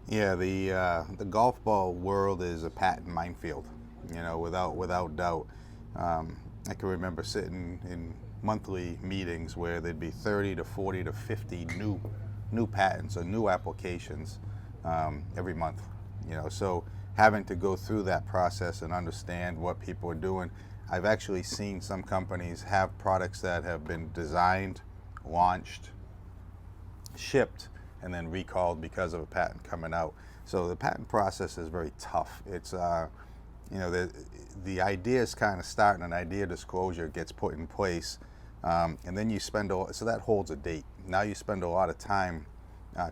Yeah, the golf ball world is a patent minefield, without doubt. I can remember sitting in monthly meetings where there'd be 30 to 40 to 50 new patents or new applications every month. So having to go through that process and understand what people are doing. I've actually seen some companies have products that have been designed, launched, shipped, and then recalled because of a patent coming out. So the patent process is very tough. It's you know the ideas kind of start, and an idea disclosure gets put in place, and then you spend so that holds a date. Now you spend a lot of time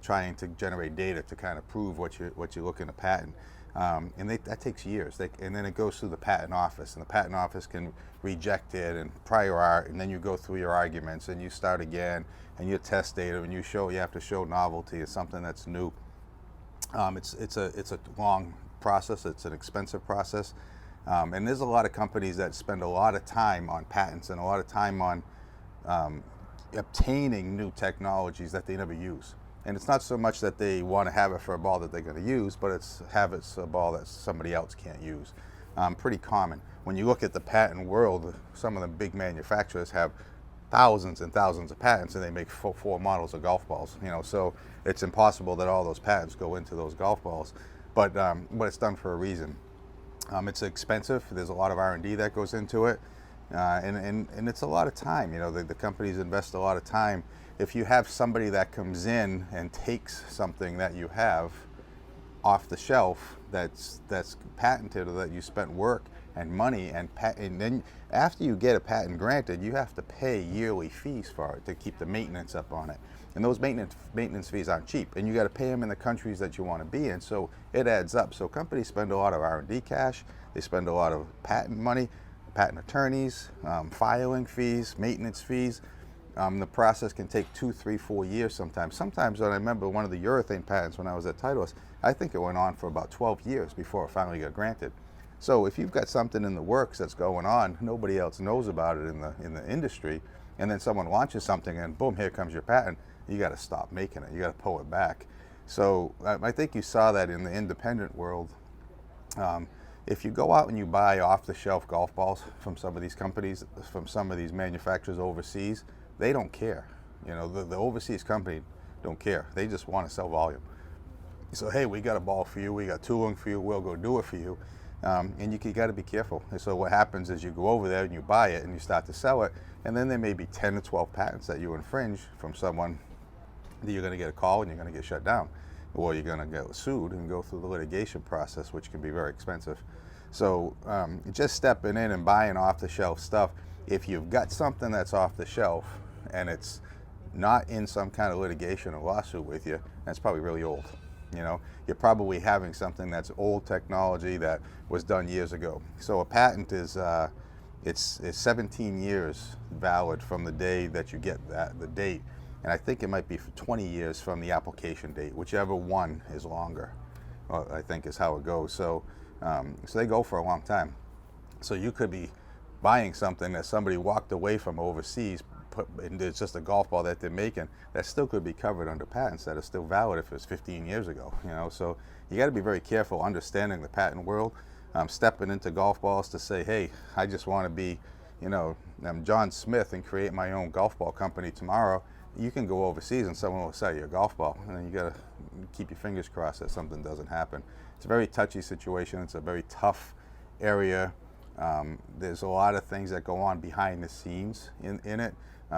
trying to generate data to kind of prove what you're looking to patent. That takes years. And then it goes through the patent office, and the patent office can reject it and prior art, and then you go through your arguments and you start again, and you test data, and you have to show novelty is something that's new. It's a long process. It's an expensive process, and there's a lot of companies that spend a lot of time on patents and a lot of time on obtaining new technologies that they never use. And it's not so much that they want to have it for a ball that they're going to use, but it's have it for a ball that somebody else can't use. Pretty common. When you look at the patent world, some of the big manufacturers have thousands and thousands of patents, and they make four models of golf balls. So it's impossible that all those patents go into those golf balls. But it's done for a reason. It's expensive. There's a lot of R&D that goes into it, and it's a lot of time. The companies invest a lot of time. If you have somebody that comes in and takes something that you have off the shelf that's patented, or that you spent work and money and then after you get a patent granted, you have to pay yearly fees for it to keep the maintenance up on it. And those maintenance fees aren't cheap, and you got to pay them in the countries that you want to be in. So it adds up. So companies spend a lot of R&D cash. They spend a lot of patent money, patent attorneys, filing fees, maintenance fees. The process can take 2, 3, 4 years sometimes. Sometimes, I remember one of the urethane patents when I was at Titleist, I think it went on for about 12 years before it finally got granted. So if you've got something in the works that's going on, nobody else knows about it in the industry, and then someone launches something and boom, here comes your patent, you got to stop making it. You got to pull it back. So I think you saw that in the independent world. If you go out and you buy off-the-shelf golf balls from some of these companies, from some of these manufacturers overseas, they don't care. The overseas company don't care. They just want to sell volume. So hey, we got a ball for you, we got tooling for you, we'll go do it for you. And you got to be careful. And so what happens is you go over there and you buy it and you start to sell it, and then there may be 10 to 12 patents that you infringe from someone that you're going to get a call and you're going to get shut down, or you're going to get sued and go through the litigation process, which can be very expensive. So just stepping in and buying off-the-shelf stuff, if you've got something that's off the shelf and it's not in some kind of litigation or lawsuit with you, that's probably really old. You're probably having something that's old technology that was done years ago. So a patent is it's 17 years valid from the day that you get the date, and I think it might be for 20 years from the application date, whichever one is longer. I think is how it goes. So they go for a long time. So you could be buying something that somebody walked away from overseas, and it's just a golf ball that they're making, that still could be covered under patents that are still valid if it was 15 years ago. So you got to be very careful understanding the patent world. Stepping into golf balls to say, hey, I just want to be, I'm John Smith and create my own golf ball company tomorrow. You can go overseas and someone will sell you a golf ball, and then you got to keep your fingers crossed that something doesn't happen. It's a very touchy situation. It's a very tough area. There's a lot of things that go on behind the scenes in it.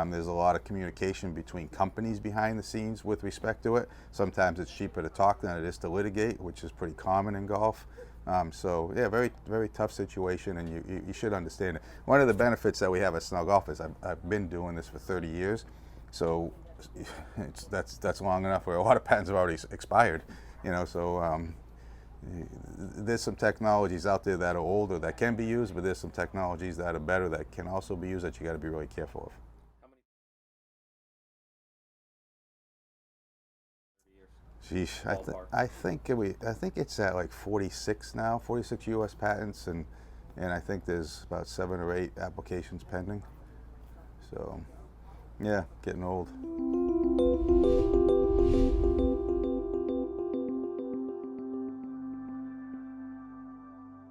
There's a lot of communication between companies behind the scenes with respect to it. Sometimes it's cheaper to talk than it is to litigate, which is pretty common in golf. So yeah, very, very tough situation, and you should understand it. One of the benefits that we have at Snell Golf is I've been doing this for 30 years, so that's long enough where a lot of patents have already expired. So there's some technologies out there that are older that can be used, but there's some technologies that are better that can also be used that you got to be really careful of. Sheesh, I think it's at like 46 now, 46 U.S. patents, and I think there's about 7 or 8 applications pending. So, yeah, getting old.